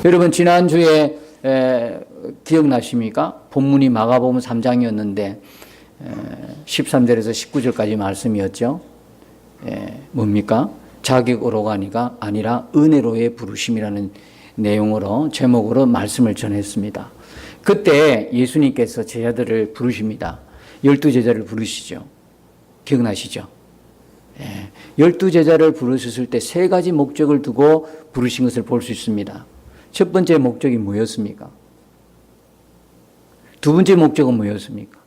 여러분 지난주에 기억나십니까? 본문이 마가복음 3장이었는데 13절에서 19절까지 말씀이었죠. 뭡니까? 자격으로가 아니라 은혜로의 부르심이라는 내용으로 제목으로 말씀을 전했습니다. 그때 예수님께서 제자들을 부르십니다. 12제자를 부르시죠. 기억나시죠? 12제자를 부르셨을 때 세 가지 목적을 두고 부르신 것을 볼 수 있습니다. 첫 번째 목적이 뭐였습니까? 두 번째 목적은 뭐였습니까?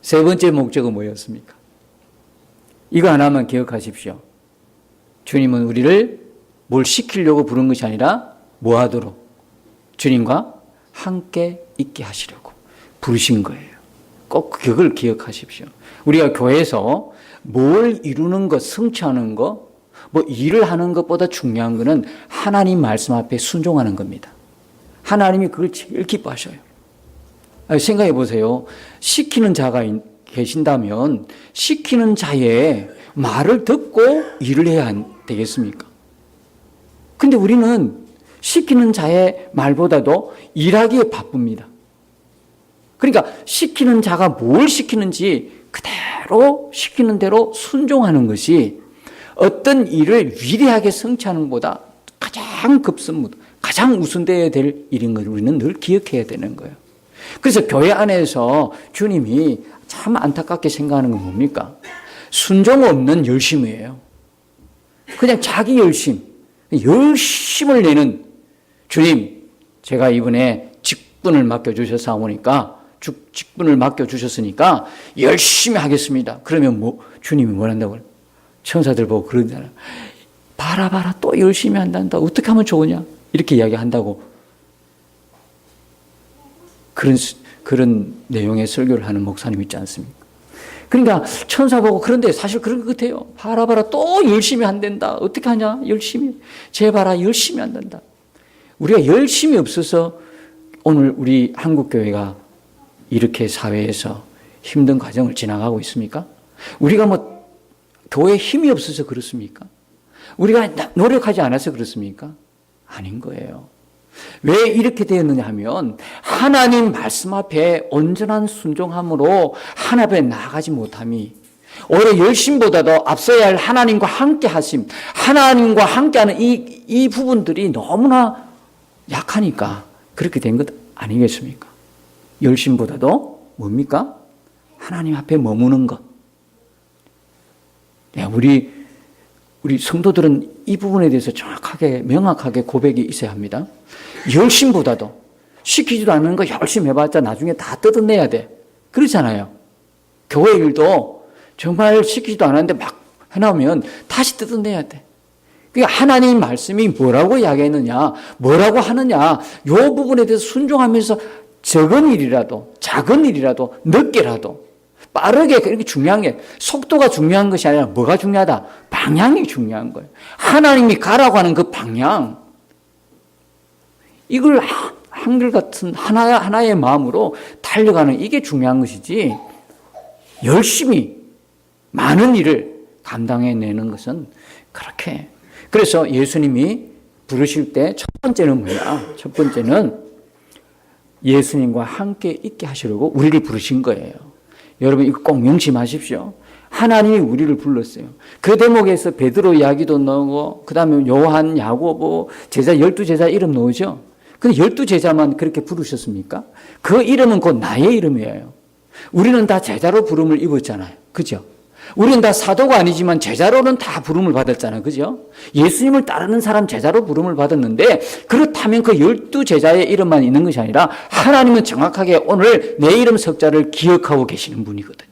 세 번째 목적은 뭐였습니까? 이거 하나만 기억하십시오. 주님은 우리를 뭘 시키려고 부른 것이 아니라 뭐 하도록? 주님과 함께 있게 하시려고 부르신 거예요. 꼭 그걸 기억하십시오. 우리가 교회에서 뭘 이루는 것, 성취하는 것, 뭐 일을 하는 것보다 중요한 것은 하나님 말씀 앞에 순종하는 겁니다. 하나님이 그걸 제일 기뻐하셔요. 생각해 보세요. 시키는 자가 계신다면 시키는 자의 말을 듣고 일을 해야 되겠습니까? 근데 우리는 시키는 자의 말보다도 일하기에 바쁩니다. 그러니까 시키는 자가 뭘 시키는지 그대로 시키는 대로 순종하는 것이 어떤 일을 위대하게 성취하는 것보다 가장 가장 우선되어야 될 일인 걸 우리는 늘 기억해야 되는 거예요. 그래서 교회 안에서 주님이 참 안타깝게 생각하는 건 뭡니까? 순종 없는 열심이에요. 그냥 자기 열심을 내는 주님, 제가 이번에 직분을 맡겨주셨사오니까 직분을 맡겨주셨으니까 열심히 하겠습니다. 그러면 주님이 뭘 한다고 그래요? 천사들 보고 그러잖아요. 봐라 또 열심히 한단다. 어떻게 하면 좋으냐? 이렇게 이야기한다고. 그런 내용의 설교를 하는 목사님 있지 않습니까? 그러니까 천사 보고 그런데 사실 그런 것 같아요. 봐라 또 열심히 한단다. 어떻게 하냐? 열심히. 제봐라 열심히 한단다. 우리가 열심이 없어서 오늘 우리 한국교회가 이렇게 사회에서 힘든 과정을 지나가고 있습니까? 우리가 교회에 힘이 없어서 그렇습니까? 우리가 노력하지 않아서 그렇습니까? 아닌 거예요. 왜 이렇게 되었느냐 하면 하나님 말씀 앞에 온전한 순종함으로 하나님 앞에 나아가지 못함이 오히려 열심보다도 앞서야 할 하나님과 함께 하심, 하나님과 함께하는 이 부분들이 너무나 약하니까 그렇게 된 것 아니겠습니까? 열심보다도 뭡니까? 하나님 앞에 머무는 것. 우리 성도들은 이 부분에 대해서 명확하게 고백이 있어야 합니다. 열심보다도 시키지도 않는 거 열심히 해봤자 나중에 다 뜯어내야 돼. 그렇잖아요. 교회 일도 정말 시키지도 않았는데 막 해놓으면 다시 뜯어내야 돼. 그러니까 하나님 말씀이 뭐라고 이야기했느냐, 뭐라고 하느냐, 이 부분에 대해서 순종하면서 작은 일이라도 늦게라도 빠르게 그렇게 중요한 게 속도가 중요한 것이 아니라 뭐가 중요하다? 방향이 중요한 거예요. 하나님이 가라고 하는 그 방향. 이걸 한결같은 하나의 마음으로 달려가는 이게 중요한 것이지 열심히 많은 일을 감당해내는 것은 그렇게. 그래서 예수님이 부르실 때 첫 번째는 뭐냐? 첫 번째는 예수님과 함께 있게 하시려고 우리를 부르신 거예요. 여러분 이거 꼭 명심하십시오. 하나님이 우리를 불렀어요. 그 대목에서 베드로 이야기도 나오고 그 다음에 요한, 야고보, 제자 12제자 이름 나오죠. 근데 12제자만 그렇게 부르셨습니까? 그 이름은 곧 나의 이름이에요. 우리는 다 제자로 부름을 입었잖아요. 그죠? 우리는 다 사도가 아니지만 제자로는 다 부름을 받았잖아요. 그죠? 예수님을 따르는 사람 제자로 부름을 받았는데 그렇다면 그 12제자의 이름만 있는 것이 아니라 하나님은 정확하게 오늘 내 이름 석자를 기억하고 계시는 분이거든요.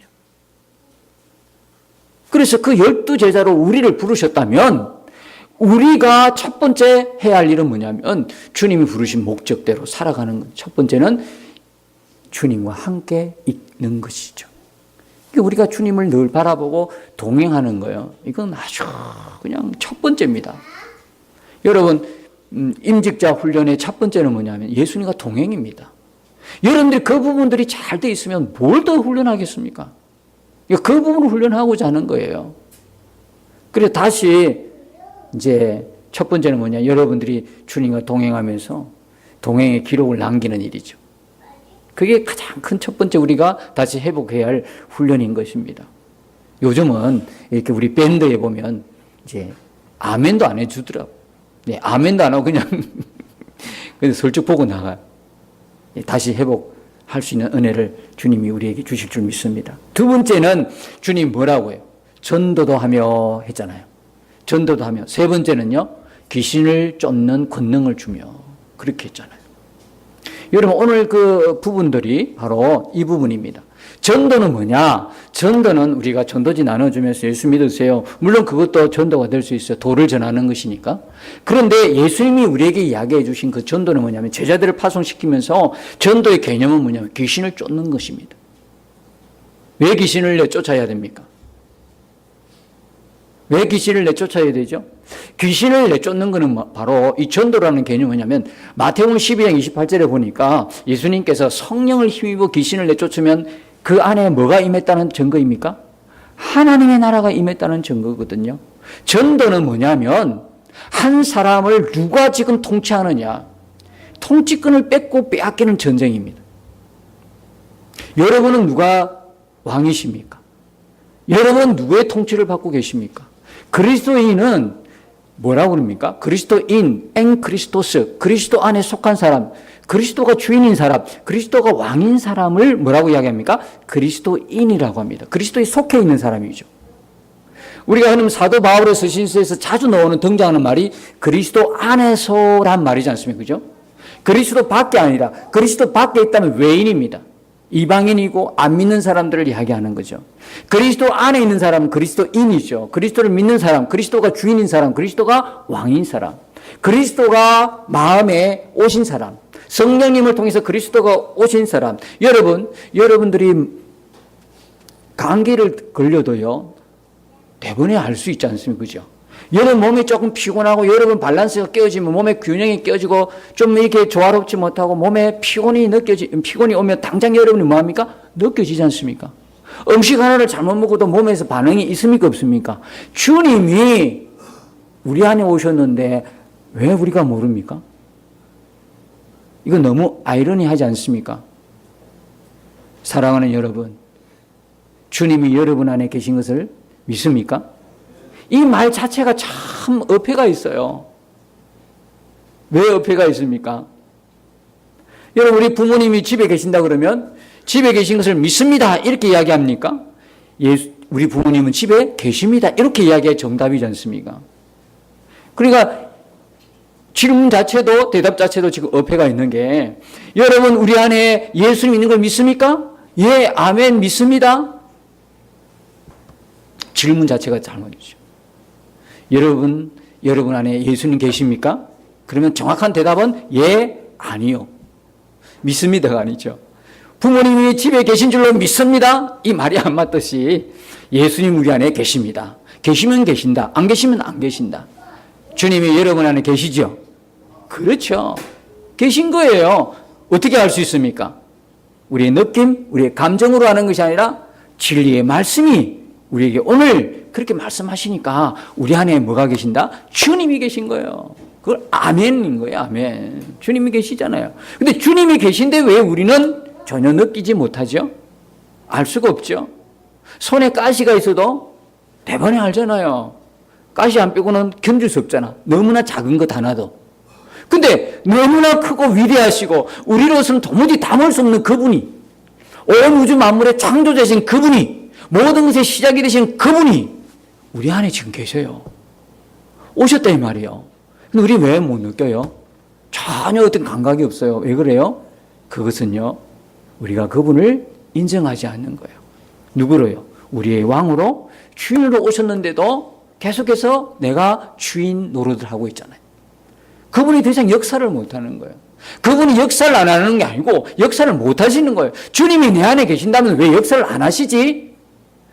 그래서 그 12제자로 우리를 부르셨다면 우리가 첫 번째 해야 할 일은 뭐냐면 주님이 부르신 목적대로 살아가는 것. 첫 번째는 주님과 함께 있는 것이죠. 우리가 주님을 늘 바라보고 동행하는 거예요. 이건 아주 그냥 첫 번째입니다. 여러분, 임직자 훈련의 첫 번째는 뭐냐면 예수님과 동행입니다. 여러분들이 그 부분들이 잘 돼 있으면 뭘 더 훈련하겠습니까? 그 부분을 훈련하고자 하는 거예요. 그래서 다시 이제 첫 번째는 뭐냐? 여러분들이 주님과 동행하면서 동행의 기록을 남기는 일이죠. 그게 가장 큰 첫 번째 우리가 다시 회복해야 할 훈련인 것입니다. 요즘은 이렇게 우리 밴드에 보면 이제 아멘도 안 해주더라고. 네, 아멘도 안 하고 그냥 그래서 슬쩍 보고 나가요. 다시 회복할 수 있는 은혜를 주님이 우리에게 주실 줄 믿습니다. 두 번째는 주님 뭐라고 해요? 전도도 하며 했잖아요. 전도도 하며. 세 번째는요, 귀신을 쫓는 권능을 주며 그렇게 했잖아요. 여러분, 오늘 그 부분들이 바로 이 부분입니다. 전도는 뭐냐? 전도는 우리가 전도지 나눠주면서 예수 믿으세요. 물론 그것도 전도가 될 수 있어요. 도를 전하는 것이니까. 그런데 예수님이 우리에게 이야기해 주신 그 전도는 뭐냐면 제자들을 파송시키면서 전도의 개념은 뭐냐면 귀신을 쫓는 것입니다. 왜 귀신을 내쫓아야 됩니까? 왜 귀신을 내쫓아야 되죠? 귀신을 내쫓는 것은 바로 이 전도라는 개념이 뭐냐면 마태복음 12장 28절에 보니까 예수님께서 성령을 힘입어 귀신을 내쫓으면 그 안에 뭐가 임했다는 증거입니까? 하나님의 나라가 임했다는 증거거든요. 전도는 뭐냐면 한 사람을 누가 지금 통치하느냐, 통치권을 뺏고 빼앗기는 전쟁입니다. 여러분은 누가 왕이십니까? 여러분 누구의 통치를 받고 계십니까? 그리스도인은 뭐라고 그럽니까? 그리스도인, 엥크리스토스, 그리스도 안에 속한 사람, 그리스도가 주인인 사람, 그리스도가 왕인 사람을 뭐라고 이야기합니까? 그리스도인이라고 합니다. 그리스도에 속해 있는 사람이죠. 우리가 흔히 사도 바울의 서신서에서 자주 나오는 등장하는 말이 그리스도 안에서란 말이지 않습니까? 그죠? 그리스도 밖에 아니라 그리스도 밖에 있다면 외인입니다. 이방인이고 안 믿는 사람들을 이야기하는 거죠. 그리스도 안에 있는 사람은 그리스도인이죠. 그리스도를 믿는 사람, 그리스도가 주인인 사람, 그리스도가 왕인 사람, 그리스도가 마음에 오신 사람, 성령님을 통해서 그리스도가 오신 사람. 여러분들이 감기를 걸려도요, 대번에 알 수 있지 않습니까? 그죠? 여러분 몸이 조금 피곤하고 여러분 밸런스가 깨어지면 몸의 균형이 깨어지고 좀 이렇게 조화롭지 못하고 몸에 피곤이 오면 당장 여러분이 뭐합니까? 느껴지지 않습니까? 음식 하나를 잘못 먹어도 몸에서 반응이 있습니까? 없습니까? 주님이 우리 안에 오셨는데 왜 우리가 모릅니까? 이거 너무 아이러니하지 않습니까? 사랑하는 여러분, 주님이 여러분 안에 계신 것을 믿습니까? 이 말 자체가 참 어폐가 있어요. 왜 어폐가 있습니까? 여러분, 우리 부모님이 집에 계신다 그러면 집에 계신 것을 믿습니다 이렇게 이야기합니까? 우리 부모님은 집에 계십니다 이렇게 이야기해 정답이지 않습니까? 그러니까 질문 자체도 대답 자체도 지금 어폐가 있는 게, 여러분 우리 안에 예수님 있는 걸 믿습니까? 예, 아멘, 믿습니다. 질문 자체가 잘못이죠. 여러분 안에 예수님 계십니까? 그러면 정확한 대답은 예, 아니요. 믿습니다가 아니죠. 부모님이 집에 계신 줄로 믿습니다. 이 말이 안 맞듯이 예수님 우리 안에 계십니다. 계시면 계신다. 안 계시면 안 계신다. 주님이 여러분 안에 계시죠? 그렇죠. 계신 거예요. 어떻게 알 수 있습니까? 우리의 느낌, 우리의 감정으로 하는 것이 아니라 진리의 말씀이 우리에게 오늘 그렇게 말씀하시니까 우리 안에 뭐가 계신다? 주님이 계신 거예요. 그걸 아멘인 거예요. 아멘. 주님이 계시잖아요. 근데 주님이 계신데 왜 우리는 전혀 느끼지 못하죠? 알 수가 없죠. 손에 가시가 있어도 대번에 알잖아요. 가시 안 빼고는 견딜 수 없잖아. 너무나 작은 것 하나도. 근데 너무나 크고 위대하시고 우리로서는 도무지 담을 수 없는 그분이, 온 우주 만물의 창조자신 그분이, 모든 것의 시작이 되신 그분이 우리 안에 지금 계셔요. 오셨다 이 말이에요. 근데 우리 왜 못 느껴요? 전혀 어떤 감각이 없어요. 왜 그래요? 그것은요, 우리가 그분을 인정하지 않는 거예요. 누구로요? 우리의 왕으로, 주인으로 오셨는데도 계속해서 내가 주인 노릇을 하고 있잖아요. 그분이 더 이상 역사를 못하는 거예요. 그분이 역사를 안 하는 게 아니고 역사를 못 하시는 거예요. 주님이 내 안에 계신다면 왜 역사를 안 하시지?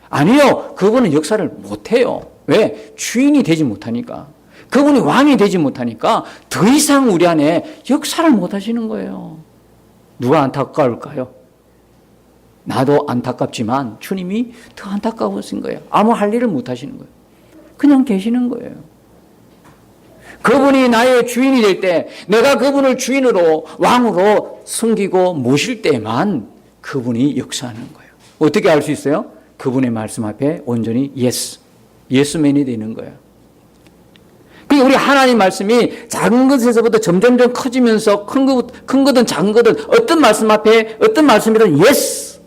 아니요. 그분은 역사를 못 해요. 왜? 주인이 되지 못하니까. 그분이 왕이 되지 못하니까 더 이상 우리 안에 역사를 못 하시는 거예요. 누가 안타까울까요? 나도 안타깝지만 주님이 더 안타까우신 거예요. 아무 할 일을 못 하시는 거예요. 그냥 계시는 거예요. 그분이 나의 주인이 될 때, 내가 그분을 주인으로, 왕으로 섬기고 모실 때만 그분이 역사하는 거예요. 어떻게 알 수 있어요? 그분의 말씀 앞에 온전히 예스맨이 되는 거예요. 그러니까 우리 하나님 말씀이 작은 것에서부터 점점점 커지면서 큰 거든 작은 거든 어떤 말씀 앞에 어떤 말씀이든 예스,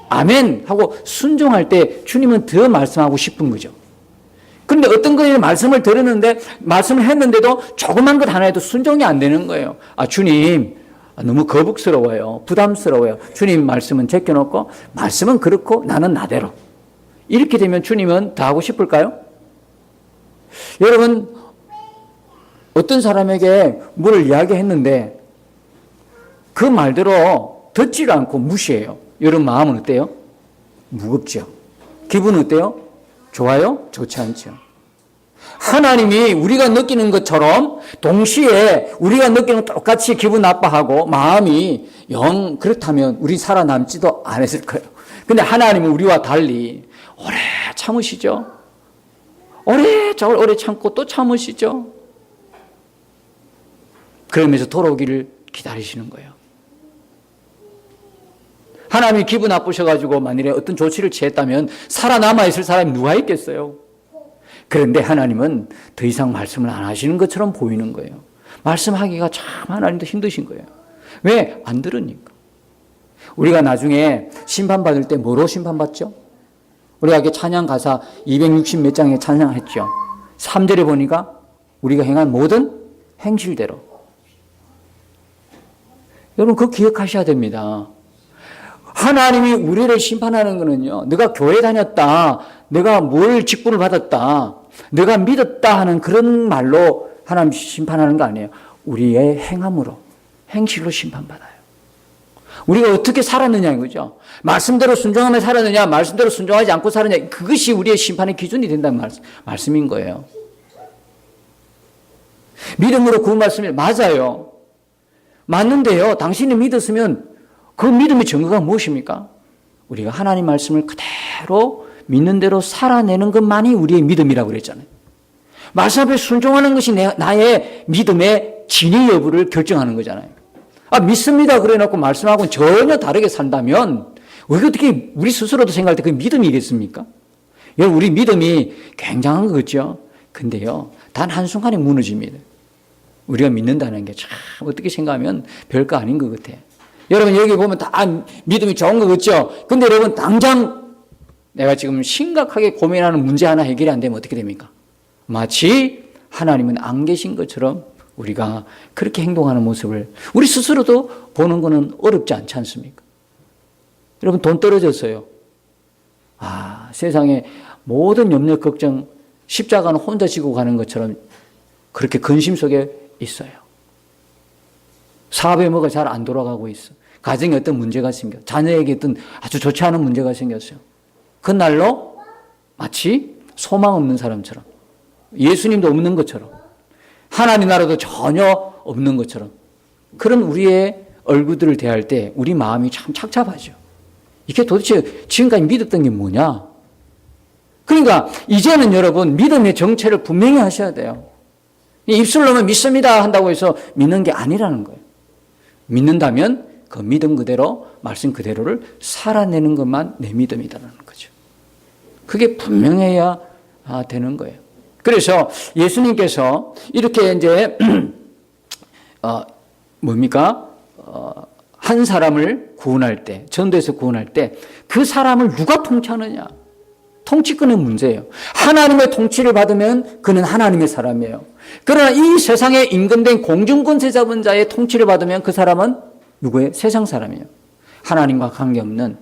아멘 하고 순종할 때 주님은 더 말씀하고 싶은 거죠. 그런데 어떤 거에 말씀을 들었는데 말씀을 했는데도 조그만 것 하나에도 순종이 안 되는 거예요. 아, 주님 너무 거북스러워요. 부담스러워요. 주님 말씀은 제껴놓고 말씀은 그렇고 나는 나대로. 이렇게 되면 주님은 더 하고 싶을까요? 여러분, 어떤 사람에게 뭘 이야기했는데 그 말대로 듣지를 않고 무시해요. 여러분 마음은 어때요? 무겁죠. 기분은 어때요? 좋아요? 좋지 않죠. 하나님이 우리가 느끼는 것처럼 동시에 우리가 느끼는 똑같이 기분 나빠하고 마음이 영 그렇다면 우리 살아남지도 않았을 거예요. 근데 하나님은 우리와 달리 오래 참으시죠. 오래 참고 또 참으시죠. 그러면서 돌아오기를 기다리시는 거예요. 하나님이 기분 나쁘셔가지고 만일에 어떤 조치를 취했다면 살아남아 있을 사람이 누가 있겠어요? 그런데 하나님은 더 이상 말씀을 안 하시는 것처럼 보이는 거예요. 말씀하기가 참 하나님도 힘드신 거예요. 왜? 안 들으니까. 우리가 나중에 심판받을 때 뭐로 심판받죠? 우리가 찬양 가사 260 몇 장에 찬양했죠. 3절에 보니까 우리가 행한 모든 행실대로. 여러분 그거 기억하셔야 됩니다. 하나님이 우리를 심판하는 거는요, 내가 교회 다녔다, 내가 뭘 직분을 받았다, 내가 믿었다 하는 그런 말로 하나님 심판하는 거 아니에요. 우리의 행함으로, 행실로 심판받아요. 우리가 어떻게 살았느냐 이거죠. 말씀대로 순종하며 살았느냐, 말씀대로 순종하지 않고 살았느냐, 그것이 우리의 심판의 기준이 된다는 말씀인 거예요. 믿음으로 구원 말씀이 맞아요. 맞는데요, 당신이 믿었으면 그 믿음의 증거가 무엇입니까? 우리가 하나님 말씀을 그대로 믿는 대로 살아내는 것만이 우리의 믿음이라고 그랬잖아요. 말씀 앞에 순종하는 것이 나의 믿음의 진위 여부를 결정하는 거잖아요. 아, 믿습니다 그래 놓고 말씀하고는 전혀 다르게 산다면 어떻게 우리 스스로도 생각할 때 그게 믿음이겠습니까? 여러분, 우리 믿음이 굉장한 거죠. 근데요, 단 한순간에 무너집니다. 우리가 믿는다는 게 참 어떻게 생각하면 별거 아닌 것 같아요. 여러분 여기 보면 다 믿음이 좋은 거 같죠? 근데 여러분 당장 내가 지금 심각하게 고민하는 문제 하나 해결이 안 되면 어떻게 됩니까? 마치 하나님은 안 계신 것처럼 우리가 그렇게 행동하는 모습을 우리 스스로도 보는 거는 어렵지 않지 않습니까? 여러분 돈 떨어졌어요. 아, 세상에 모든 염려 걱정 십자가는 혼자 지고 가는 것처럼 그렇게 근심 속에 있어요. 사업에 뭐가 잘 안 돌아가고 있어. 가정에 어떤 문제가 생겨. 자녀에게 어떤 아주 좋지 않은 문제가 생겼어요. 그날로 마치 소망 없는 사람처럼, 예수님도 없는 것처럼, 하나님 나라도 전혀 없는 것처럼, 그런 우리의 얼굴들을 대할 때 우리 마음이 참 착잡하죠. 이게 도대체 지금까지 믿었던 게 뭐냐? 그러니까 이제는 여러분 믿음의 정체를 분명히 하셔야 돼요. 입술로만 믿습니다 한다고 해서 믿는 게 아니라는 거예요. 믿는다면 그 믿음 그대로 말씀 그대로를 살아내는 것만 내 믿음이다라는 거죠. 그게 분명해야 되는 거예요. 그래서 예수님께서 이렇게 이제 한 사람을 구원할 때, 전도에서 구원할 때 그 사람을 누가 통치하느냐? 통치권의 문제예요. 하나님의 통치를 받으면 그는 하나님의 사람이에요. 그러나 이 세상에 임금된 공중권세 잡은 자의 통치를 받으면 그 사람은 누구예요? 세상 사람이에요. 하나님과 관계없는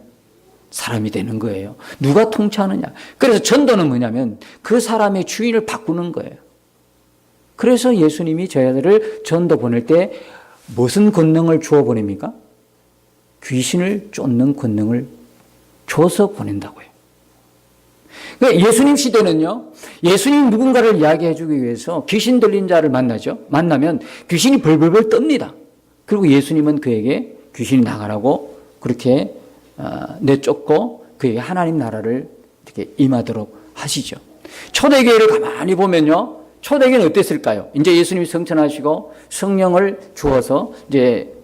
사람이 되는 거예요. 누가 통치하느냐? 그래서 전도는 뭐냐면 그 사람의 주인을 바꾸는 거예요. 그래서 예수님이 저희들을 전도 보낼 때 무슨 권능을 주어 보냅니까? 귀신을 쫓는 권능을 줘서 보낸다고요. 그러니까 예수님 시대는요, 예수님 누군가를 이야기해 주기 위해서 귀신 들린 자를 만나죠. 만나면 귀신이 벌벌벌 떱니다. 그리고 예수님은 그에게 귀신이 나가라고 그렇게 내쫓고 그에게 하나님 나라를 이렇게 임하도록 하시죠. 초대교회를 가만히 보면요, 초대교회는 어땠을까요? 이제 예수님이 성천하시고 성령을 주어서 이제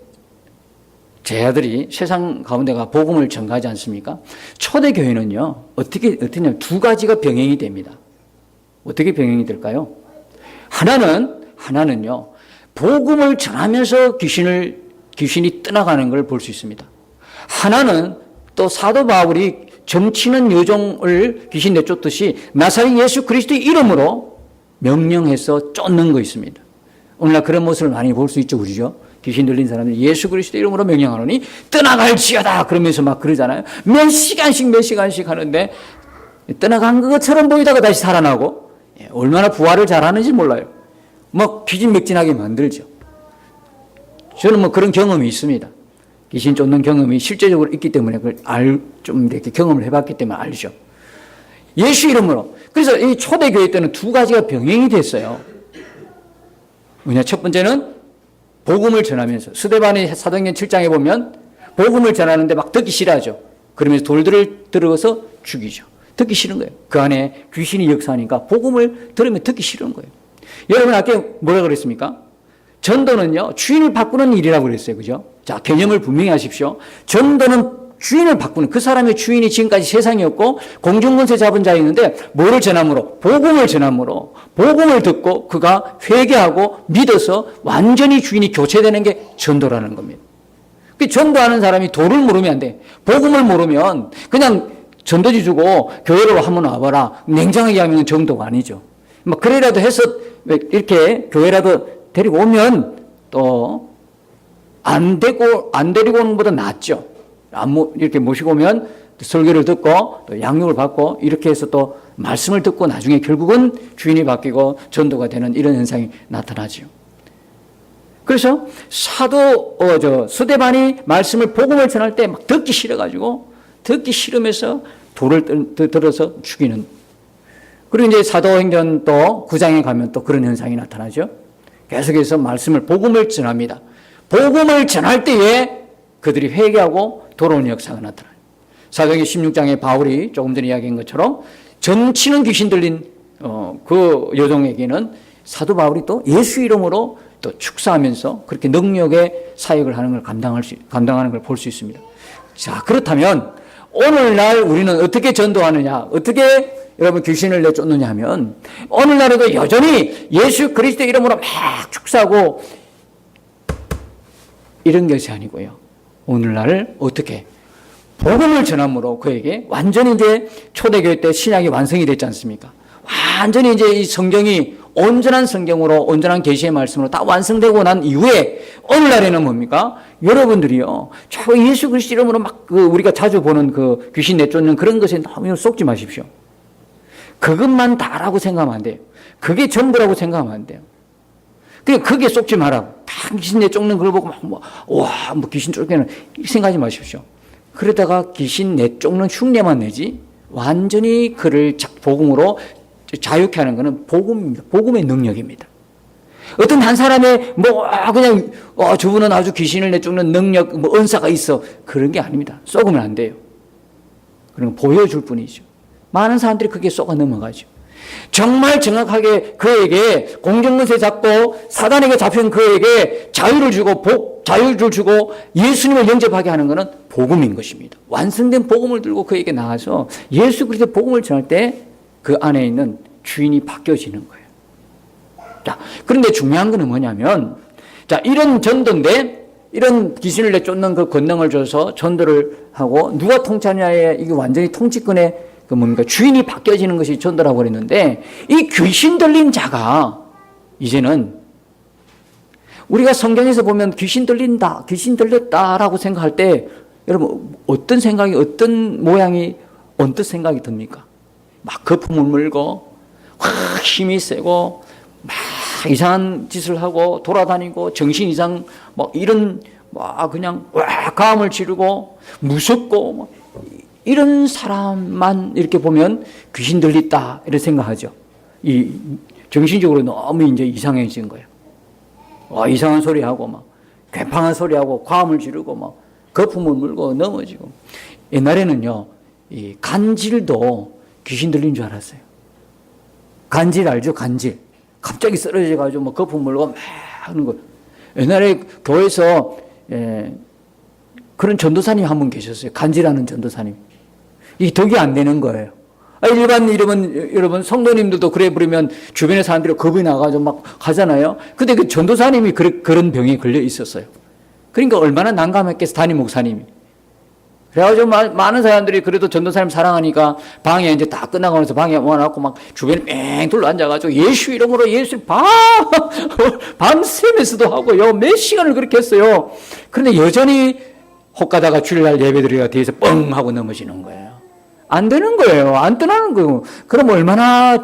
제자들이 세상 가운데가 복음을 전가하지 않습니까? 초대교회는요, 어떻게냐면 두 가지가 병행이 됩니다. 어떻게 병행이 될까요? 하나는요, 복음을 전하면서 귀신이 떠나가는 걸 볼 수 있습니다. 하나는 또 사도 바울이 점치는 여종을 귀신 내쫓듯이 나사렛 예수 그리스도의 이름으로 명령해서 쫓는 거 있습니다. 오늘날 그런 모습을 많이 볼 수 있죠, 우리죠? 귀신 들린 사람들이 예수 그리스도 이름으로 명령하노니 떠나갈지어다 그러면서 막 그러잖아요. 몇 시간씩 하는데 떠나간 것처럼 보이다가 다시 살아나고 얼마나 부활을 잘하는지 몰라요. 막 기진맥진하게 만들죠. 저는 뭐 그런 경험이 있습니다. 귀신 쫓는 경험이 실제적으로 있기 때문에 그걸 좀 이렇게 경험을 해봤기 때문에 알죠. 예수 이름으로. 그래서 이 초대교회 때는 두 가지가 병행이 됐어요. 뭐냐, 첫 번째는 복음을 전하면서 스데반이 사도행전 7장에 보면 복음을 전하는데 막 듣기 싫어하죠. 그러면서 돌들을 들어서 죽이죠. 듣기 싫은 거예요. 그 안에 귀신이 역사하니까 복음을 들으면 듣기 싫은 거예요. 여러분 아까 뭐라 그랬습니까? 전도는요, 주인을 바꾸는 일이라고 그랬어요. 그죠? 자, 개념을 분명히 하십시오. 전도는 주인을 바꾸는, 그 사람의 주인이 지금까지 세상이었고 공중권세 잡은 자였는데 뭐를 전함으로? 복음을 전함으로 복음을 듣고 그가 회개하고 믿어서 완전히 주인이 교체되는 게 전도라는 겁니다. 그 전도하는 사람이 도를 모르면 안 돼. 복음을 모르면 그냥 전도지 주고 교회로 한번 와봐라, 냉정하게 하면 전도가 아니죠. 뭐 그래라도 해서 이렇게 교회라도 데리고 오면 또 안 데리고 오는 것보다 낫죠. 이렇게 모시고 오면 설교를 듣고 또 양육을 받고 이렇게 해서 또 말씀을 듣고 나중에 결국은 주인이 바뀌고 전도가 되는 이런 현상이 나타나죠. 그래서 스데반이 말씀을 복음을 전할 때 막 듣기 싫으면서 돌을 들어서 죽이는. 그리고 이제 사도행전 또 9장에 가면 또 그런 현상이 나타나죠. 계속해서 말씀을 복음을 전합니다. 복음을 전할 때에 그들이 회개하고 돌아오는 역사가 나타나요. 사도행전 16장에 바울이 조금 전에 이야기한 것처럼 점치는 귀신 들린 그 여종에게는 사도 바울이 또 예수 이름으로 또 축사하면서 그렇게 능력의 사역을 하는 걸 감당하는 걸 볼 수 있습니다. 자, 그렇다면 오늘날 우리는 어떻게 전도하느냐, 어떻게 여러분 귀신을 내쫓느냐 하면 오늘날에도 여전히 예수 그리스도 이름으로 막 축사하고 이런 것이 아니고요. 오늘날 어떻게 복음을 전함으로 그에게 완전히 이제 초대교회 때 신약이 완성이 됐지 않습니까? 완전히 이제 이 성경이 온전한 성경으로 온전한 계시의 말씀으로 다 완성되고 난 이후에 오늘날에는 뭡니까? 여러분들이요, 저 예수 그리스도 이름으로 막 우리가 자주 보는 그 귀신 내쫓는 그런 것에 너무 쏙지 마십시오. 그것만 다라고 생각하면 안 돼요. 그게 전부라고 생각하면 안 돼요. 그게 쏙지 마라. 다 귀신 내쫓는 걸 보고 귀신 쫓기는 이렇게 생각하지 마십시오. 그러다가 귀신 내쫓는 흉내만 내지 완전히 그를 복음으로 자유케 하는 것은 복음입니다. 복음의 능력입니다. 어떤 한 사람의 그냥 저분은 아주 귀신을 내쫓는 능력, 은사가 있어, 그런 게 아닙니다. 쏘으면 안 돼요. 그런 거 보여줄 뿐이죠. 많은 사람들이 그게 쏘가 넘어가죠. 정말 정확하게 그에게 공중권세 잡고 사단에게 잡힌 그에게 자유를 주고 예수님을 영접하게 하는 것은 복음인 것입니다. 완성된 복음을 들고 그에게 나와서 예수 그리스도의 복음을 전할 때 그 안에 있는 주인이 바뀌어지는 거예요. 자, 그런데 중요한 것은 뭐냐면, 자, 이런 전도인데 이런 귀신을 내쫓는 그 권능을 줘서 전도를 하고 누가 통치하냐에 이게 완전히 통치권의 주인이 바뀌어지는 것이 전도라고 그랬는데, 이 귀신 들린 자가 이제는 우리가 성경에서 보면 귀신 들린다, 귀신 들렸다라고 생각할 때 여러분 어떤 생각이, 어떤 모양이 언뜻 생각이 듭니까? 막 거품을 물고 확 힘이 세고 막 이상한 짓을 하고 돌아다니고 정신 이상 이런 그냥 가음을 지르고 무섭고 이런 사람만 이렇게 보면 귀신 들렸다 이렇게 생각하죠. 이 정신적으로 너무 이제 이상해진 거예요. 이상한 소리 하고 괴팡한 소리 하고 과음을 지르고 거품을 물고 넘어지고. 옛날에는요, 이 간질도 귀신 들린 줄 알았어요. 간질 알죠? 간질. 갑자기 쓰러져가지고 뭐 거품 물고 막 하는 거. 옛날에 교회에서 그런 전도사님 한 분 계셨어요. 간지라는 전도사님. 이게 덕이 안 되는 거예요. 일반 여러분 성도님들도 그래 부르면 주변의 사람들이 겁이 나가지고 막 하잖아요. 근데 그 전도사님이 그런 병에 걸려 있었어요. 그러니까 얼마나 난감했겠어, 담임 목사님이. 그래가지고 많은 사람들이 그래도 전도사님 사랑하니까 방에 이제 다 끝나고 나서 방에 모아놓고 막 주변에 뺑 둘러 앉아가지고 예수 이름으로 예수 밤새면서도 하고요. 몇 시간을 그렇게 했어요. 그런데 여전히 혹가다가 주일날 예배드리가 뒤에서 뻥 하고 넘어지는 거예요. 안 되는 거예요. 안 떠나는 거예요. 그럼 얼마나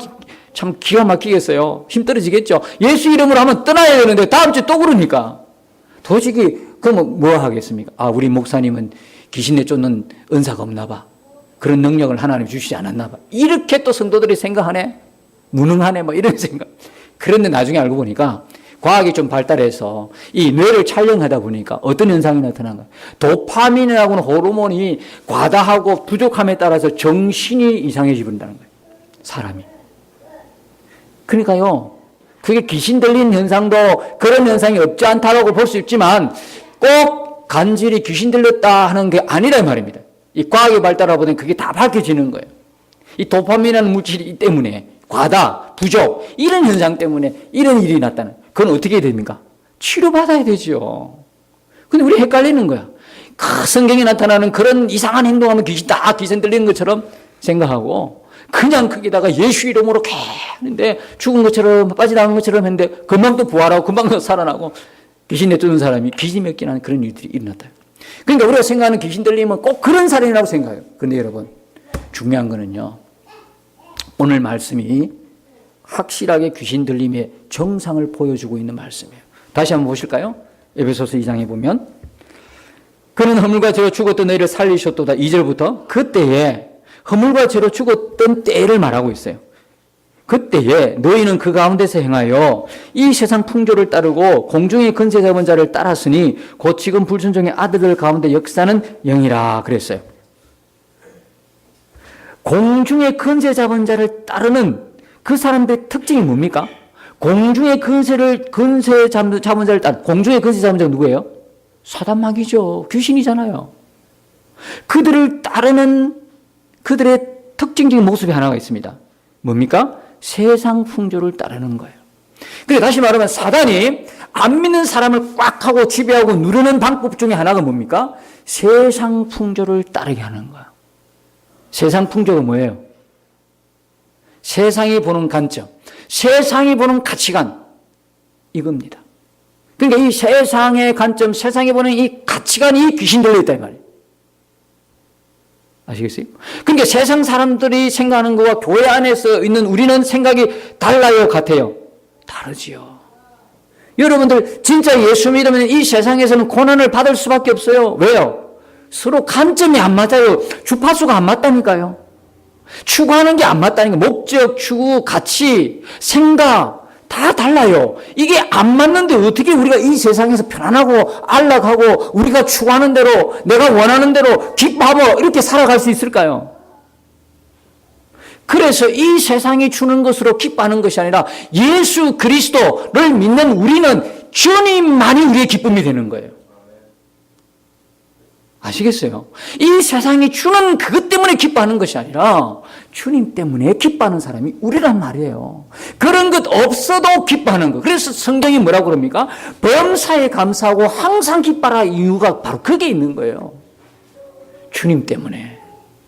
참 기가 막히겠어요. 힘 떨어지겠죠. 예수 이름으로 하면 떠나야 되는데 다음 주에 또 그러니까. 도저히 그럼 뭐 하겠습니까? 우리 목사님은 귀신 내쫓는 은사가 없나 봐. 그런 능력을 하나님 주시지 않았나 봐. 이렇게 또 성도들이 생각하네. 무능하네 뭐 이런 생각. 그런데 나중에 알고 보니까 과학이 좀 발달해서 이 뇌를 촬영하다 보니까 어떤 현상이 나타난 거예요. 도파민이라고 하는 호르몬이 과다하고 부족함에 따라서 정신이 이상해져 버린다는 거예요. 사람이. 그러니까요. 그게 귀신 들린 현상도 그런 현상이 없지 않다고 볼 수 있지만 꼭 간질이 귀신 들렸다 하는 게 아니라 말입니다. 이 과학이 발달하다 보니 그게 다 밝혀지는 거예요. 이 도파민이라는 물질이 때문에 과다, 부족 이런 현상 때문에 이런 일이 났다는 거예요. 그건 어떻게 됩니까? 치료받아야 되죠. 근데 우리 헷갈리는 거야. 성경에 나타나는 그런 이상한 행동하면 귀신 들리는 것처럼 생각하고 그냥 거기다가 예수 이름으로 개 하는데 죽은 것처럼 빠져나간 것처럼 했는데 금방 또 부활하고 금방 또 살아나고 귀신 내쫓는 사람이 귀신 맺긴 하는 그런 일들이 일어났다. 그러니까 우리가 생각하는 귀신 들리면 꼭 그런 사람이라고 생각해요. 그런데 여러분 중요한 거는요. 오늘 말씀이 확실하게 귀신 들림의 정상을 보여주고 있는 말씀이에요. 다시 한번 보실까요? 에베소서 2장에 보면 그는 허물과 죄로 죽었던 너희를 살리셨도다. 2절부터 그때에 허물과 죄로 죽었던 때를 말하고 있어요. 그때에 너희는 그 가운데서 행하여 이 세상 풍조를 따르고 공중의 권세 잡은 자를 따랐으니 곧 지금 불순종의 아들들 가운데 역사는 영이라 그랬어요. 공중의 권세 잡은 자를 따르는 그 사람들의 특징이 뭡니까? 공중의 권세 잡은 자를 따르는 공중의 권세 잡은 자가 누구예요? 사단마귀죠. 귀신이잖아요. 그들을 따르는 그들의 특징적인 모습이 하나가 있습니다. 뭡니까? 세상 풍조를 따르는 거예요. 그러니까 다시 말하면 사단이 안 믿는 사람을 꽉 하고 지배하고 누르는 방법 중에 하나가 뭡니까? 세상 풍조를 따르게 하는 거예요. 세상 풍조가 뭐예요? 세상이 보는 관점, 세상이 보는 가치관 이겁니다. 그러니까 이 세상의 관점, 세상이 보는 이 가치관이 귀신 들려있다 이 말이에요. 아시겠어요? 그러니까 세상 사람들이 생각하는 것과 교회 안에서 있는 우리는 생각이 달라요, 같아요? 다르지요. 여러분들 진짜 예수 믿으면 이 세상에서는 고난을 받을 수밖에 없어요. 왜요? 서로 관점이 안 맞아요. 주파수가 안 맞다니까요. 추구하는 게 안 맞다니까. 목적, 추구, 가치, 생각 다 달라요. 이게 안 맞는데 어떻게 우리가 이 세상에서 편안하고 안락하고 우리가 추구하는 대로 내가 원하는 대로 기뻐하고 이렇게 살아갈 수 있을까요? 그래서 이 세상이 주는 것으로 기뻐하는 것이 아니라 예수 그리스도를 믿는 우리는 주님만이 우리의 기쁨이 되는 거예요. 아시겠어요? 이 세상이 주는 그것 때문에 기뻐하는 것이 아니라 주님 때문에 기뻐하는 사람이 우리란 말이에요. 그런 것 없어도 기뻐하는 것. 그래서 성경이 뭐라고 그럽니까? 범사에 감사하고 항상 기뻐하라 이유가 바로 그게 있는 거예요. 주님 때문에.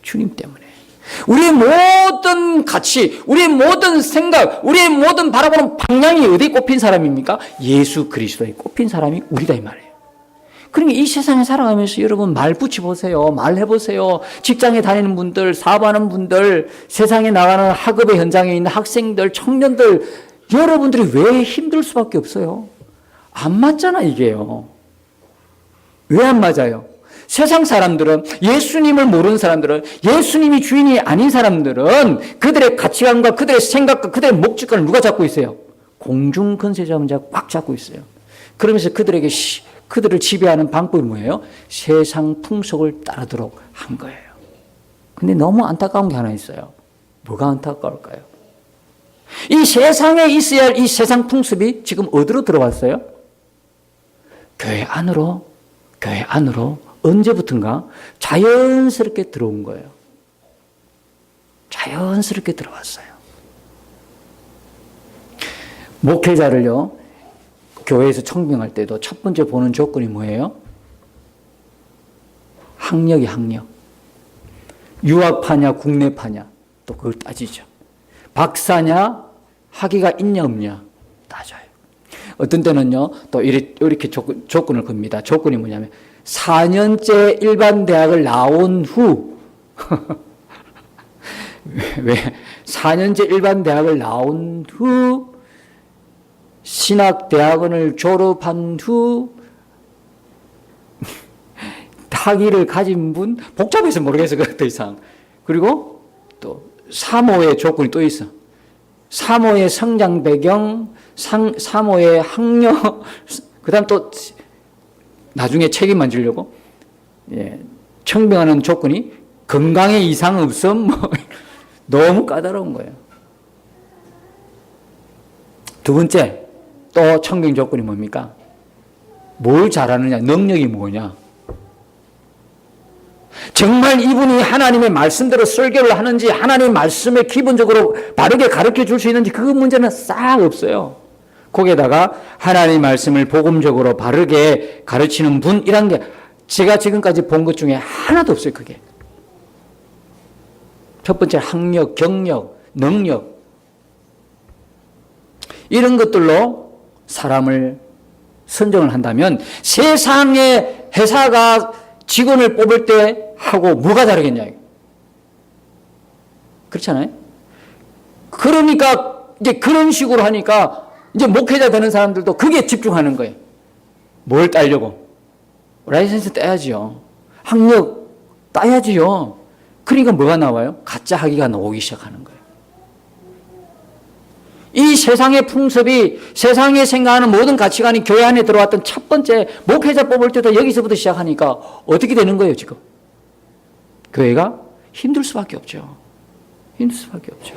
주님 때문에. 우리의 모든 가치, 우리의 모든 생각, 우리의 모든 바라보는 방향이 어디에 꼽힌 사람입니까? 예수 그리스도에 꼽힌 사람이 우리다 이 말이에요. 그러니까 이 세상에 살아가면서 여러분 말 붙여보세요. 말해보세요. 직장에 다니는 분들, 사업하는 분들, 세상에 나가는 학업의 현장에 있는 학생들, 청년들, 여러분들이 왜 힘들 수밖에 없어요? 안 맞잖아, 이게요. 왜 안 맞아요? 세상 사람들은, 예수님을 모르는 사람들은, 예수님이 주인이 아닌 사람들은 그들의 가치관과 그들의 생각과 그들의 목적관을 누가 잡고 있어요? 공중 권세 잡은 자가 꽉 잡고 있어요. 그러면서 그들을 지배하는 방법이 뭐예요? 세상 풍속을 따르도록 한 거예요. 근데 너무 안타까운 게 하나 있어요. 뭐가 안타까울까요? 이 세상에 있어야 할 이 세상 풍습이 지금 어디로 들어왔어요? 교회 안으로 언제부턴가 자연스럽게 들어온 거예요. 자연스럽게 들어왔어요. 목회자를요, 교회에서 청빙할 때도 첫 번째 보는 조건이 뭐예요? 학력. 유학파냐, 국내파냐, 또 그걸 따지죠. 박사냐, 학위가 있냐, 없냐, 따져요. 어떤 때는요, 또 이렇게 조건을 겁니다. 조건이 뭐냐면, 4년째 일반 대학을 나온 후, 왜? 4년째 일반 대학을 나온 후, 신학대학원을 졸업한 후, 학위를 가진 분, 복잡해서 모르겠어, 더 이상. 그리고 또, 3호의 조건이 또 있어. 3호의 성장 배경, 3호의 학력, 그 다음 또, 나중에 책임만 지려고, 예, 청빙하는 조건이 건강에 이상 없음, 뭐, 너무 까다로운 거예요. 두 번째, 또 청빙 조건이 뭡니까? 뭘 잘하느냐, 능력이 뭐냐. 정말 이분이 하나님의 말씀대로 설교를 하는지, 하나님의 말씀을 기본적으로 바르게 가르쳐 줄 수 있는지, 그 문제는 싹 없어요. 거기에다가 하나님의 말씀을 복음적으로 바르게 가르치는 분이란 게 제가 지금까지 본 것 중에 하나도 없어요, 그게. 첫 번째 학력, 경력, 능력. 이런 것들로 사람을 선정을 한다면 세상의 회사가 직원을 뽑을 때 하고 뭐가 다르겠냐. 그렇잖아요? 그러니까 이제 그런 식으로 하니까 이제 목회자 되는 사람들도 그게 집중하는 거예요. 뭘 따려고? 라이센스 따야지요. 학력 따야지요. 그러니까 뭐가 나와요? 가짜 학위가 나오기 시작하는 거예요. 이 세상의 풍습이, 세상에 생각하는 모든 가치관이 교회 안에 들어왔던 첫 번째 목회자 뽑을 때도 여기서부터 시작하니까 어떻게 되는 거예요, 지금? 교회가 힘들 수밖에 없죠. 힘들 수밖에 없죠.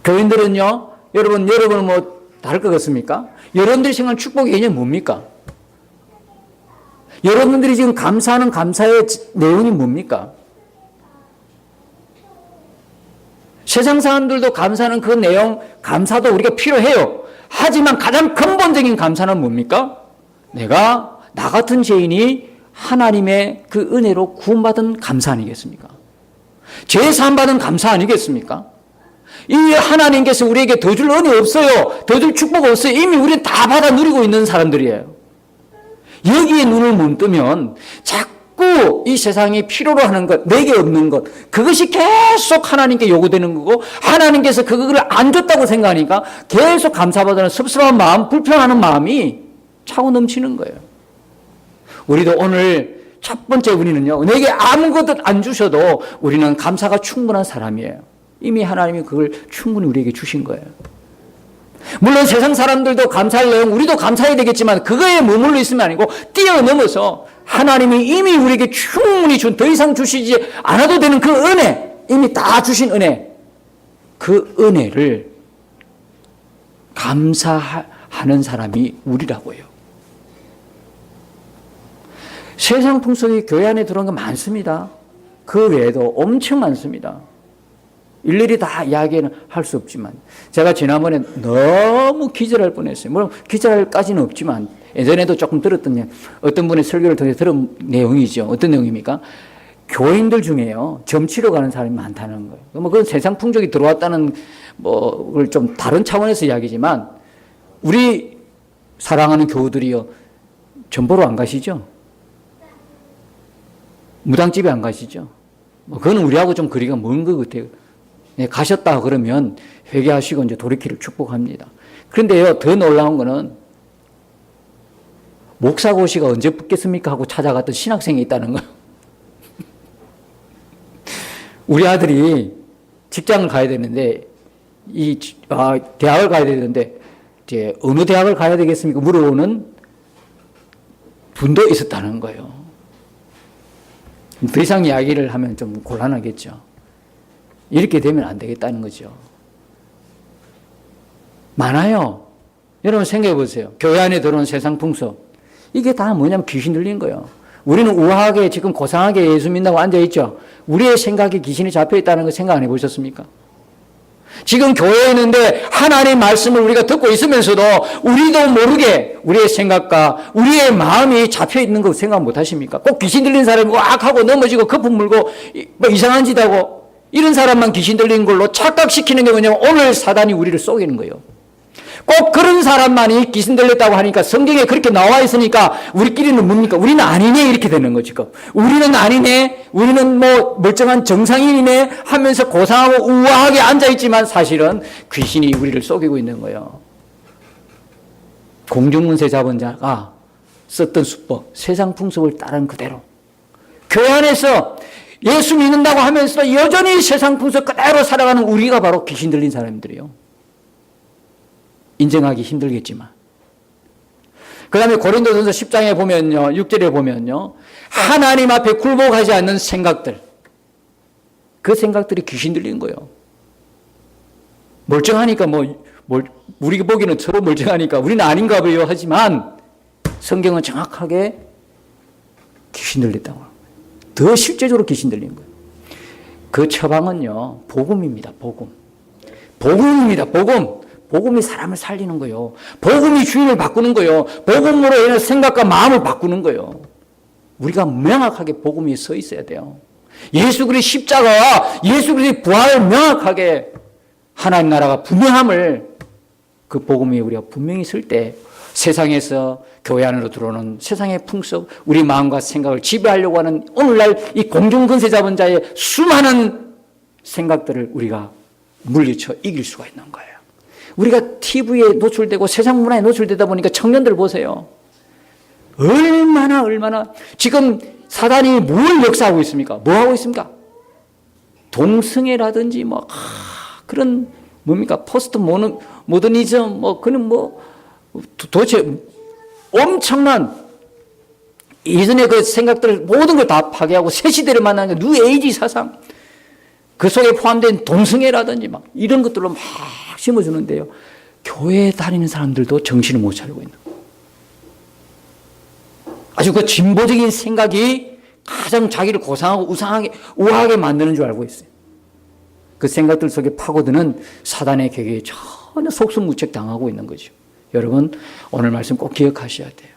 교인들은요, 여러분은 뭐 다를 것 같습니까? 여러분들이 생각하는 축복의 개념이 뭡니까? 여러분들이 지금 감사하는 감사의 내용이 뭡니까? 세상 사람들도 감사하는 그 내용, 감사도 우리가 필요해요. 하지만 가장 근본적인 감사는 뭡니까? 내가, 나 같은 죄인이 하나님의 그 은혜로 구원받은 감사 아니겠습니까? 죄 사함받은 감사 아니겠습니까? 이 하나님께서 우리에게 더 줄 은혜 없어요. 더 줄 축복 없어요. 이미 우리는 다 받아 누리고 있는 사람들이에요. 여기에 눈을 못 뜨면 자꾸 이 세상이 필요로 하는 것, 내게 없는 것, 그것이 계속 하나님께 요구되는 거고, 하나님께서 그걸 안 줬다고 생각하니까 계속 감사받는 섭섭한 마음, 불평하는 마음이 차고 넘치는 거예요. 우리도 오늘 첫 번째 우리는요, 내게 아무것도 안 주셔도 우리는 감사가 충분한 사람이에요. 이미 하나님이 그걸 충분히 우리에게 주신 거예요. 물론 세상 사람들도 감사할 내용, 우리도 감사해야 되겠지만 그거에 머물러 있으면 아니고 뛰어넘어서 하나님이 이미 우리에게 충분히 준, 더 이상 주시지 않아도 되는 그 은혜, 이미 다 주신 은혜, 그 은혜를 감사하는 사람이 우리라고요. 세상 풍속이 교회 안에 들어온 거 많습니다. 그 외에도 엄청 많습니다. 일일이 다 이야기는 할 수 없지만, 제가 지난번에 너무 기절할 뻔했어요. 물론 기절할까지는 없지만 예전에도 조금 들었던, 어떤 분의 설교를 통해 들은 내용이죠. 어떤 내용입니까? 교인들 중에요, 점치러 가는 사람이 많다는 거예요. 뭐 그건 세상 풍족이 들어왔다는 뭐를 좀 다른 차원에서 이야기지만, 우리 사랑하는 교우들이요, 점보러 안 가시죠? 무당집에 안 가시죠? 뭐 그건 우리하고 좀 거리가 먼 것 같아요. 네, 가셨다 그러면 회개하시고 이제 돌이키를 축복합니다. 그런데요, 더 놀라운 거는 목사고시가 언제 붙겠습니까 하고 찾아갔던 신학생이 있다는 거예요. 우리 아들이 직장을 가야 되는데, 대학을 가야 되는데, 이제 어느 대학을 가야 되겠습니까? 물어보는 분도 있었다는 거예요. 더 이상 이야기를 하면 좀 곤란하겠죠. 이렇게 되면 안 되겠다는 거죠. 많아요. 여러분 생각해 보세요. 교회 안에 들어온 세상 풍속. 이게 다 뭐냐면 귀신 들린 거예요. 우리는 우아하게 지금 고상하게 예수 믿는다고 앉아있죠. 우리의 생각에 귀신이 잡혀있다는 거 생각 안 해보셨습니까? 지금 교회에 있는데 하나님의 말씀을 우리가 듣고 있으면서도 우리도 모르게 우리의 생각과 우리의 마음이 잡혀있는 거 생각 못 하십니까? 꼭 귀신 들린 사람이 왁 하고 넘어지고 거품 물고 뭐 이상한 짓 하고 이런 사람만 귀신 들린 걸로 착각시키는 게 뭐냐면 오늘 사단이 우리를 속이는 거예요. 꼭 그런 사람만이 귀신 들렸다고 하니까 성경에 그렇게 나와 있으니까 우리끼리는 뭡니까? 우리는 아니네 이렇게 되는 거지. 우리는 아니네, 우리는 뭐 멀쩡한 정상인이네 하면서 고상하고 우아하게 앉아있지만 사실은 귀신이 우리를 속이고 있는 거예요. 공중문세 잡은 자가 썼던 수법, 세상 풍속을 따른 그대로 교회 안에서 예수 믿는다고 하면서 여전히 세상 풍속 그대로 살아가는 우리가 바로 귀신 들린 사람들이에요. 인정하기 힘들겠지만. 그 다음에 고린도전서 10장에 보면요, 6절에 보면요, 하나님 앞에 굴복하지 않는 생각들, 그 생각들이 귀신 들리는 거예요. 멀쩡하니까 우리가 보기에는 서로 멀쩡하니까 우리는 아닌가 봐요 하지만 성경은 정확하게 귀신 들렸다고 합니다. 더 실제적으로 귀신 들린 거예요. 그 처방은요, 복음입니다. 복음입니다. 복음이 사람을 살리는 거예요. 복음이 주인을 바꾸는 거예요. 복음으로 인해 생각과 마음을 바꾸는 거예요. 우리가 명확하게 복음 위에 서 있어야 돼요. 예수 그리스도의 십자가와 예수 그리스도의 부활을 명확하게 하나님 나라가 분명함을 그 복음 위에 우리가 분명히 설 때 세상에서 교회 안으로 들어오는 세상의 풍속, 우리 마음과 생각을 지배하려고 하는 오늘날 이 공중근세 잡은 자의 수많은 생각들을 우리가 물리쳐 이길 수가 있는 거예요. 우리가 TV에 노출되고 세상 문화에 노출되다 보니까 청년들 보세요. 얼마나 지금 사단이 뭘 역사하고 있습니까? 뭐 하고 있습니까? 동성애라든지 그런 뭡니까? 포스트 모더니즘 그는 도대체 엄청난 예전에 그 생각들 모든 걸 다 파괴하고 새 시대를 만나는 뉴에이지 사상 그 속에 포함된 동성애라든지 이런 것들로 막 심어주는데요. 교회에 다니는 사람들도 정신을 못 차리고 있는 거예요. 아주 그 진보적인 생각이 가장 자기를 고상하고 우아하게 만드는 줄 알고 있어요. 그 생각들 속에 파고드는 사단의 계획에 전혀 속수무책 당하고 있는 거죠. 여러분, 오늘 말씀 꼭 기억하셔야 돼요.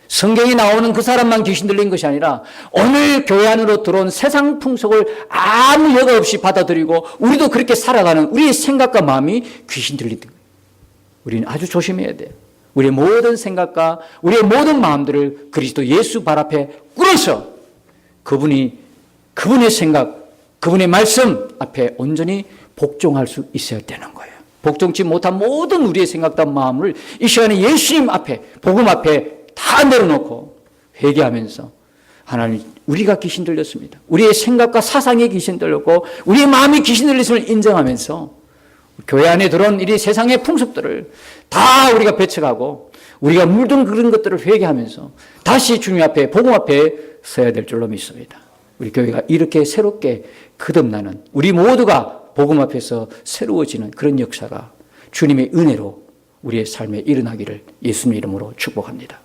성경에 나오는 그 사람만 귀신 들린 것이 아니라 오늘 교회 안으로 들어온 세상 풍속을 아무 여과 없이 받아들이고 우리도 그렇게 살아가는 우리의 생각과 마음이 귀신 들린 거예요. 우리는 아주 조심해야 돼요. 우리의 모든 생각과 우리의 모든 마음들을 그리스도 예수 발 앞에 꿇어서 그분의 생각, 그분의 말씀 앞에 온전히 복종할 수 있어야 되는 거예요. 복종치 못한 모든 우리의 생각과 마음을 이 시간에 예수님 앞에, 복음 앞에 다 내려놓고 회개하면서 하나님, 우리가 귀신 들렸습니다. 우리의 생각과 사상에 귀신 들렸고 우리의 마음이 귀신 들렸음을 인정하면서 교회 안에 들어온 이 세상의 풍습들을 다 우리가 배척하고 우리가 물든 그런 것들을 회개하면서 다시 주님 앞에, 복음 앞에 서야 될 줄로 믿습니다. 우리 교회가 이렇게 새롭게 거듭나는, 우리 모두가 복음 앞에서 새로워지는 그런 역사가 주님의 은혜로 우리의 삶에 일어나기를 예수님 이름으로 축복합니다.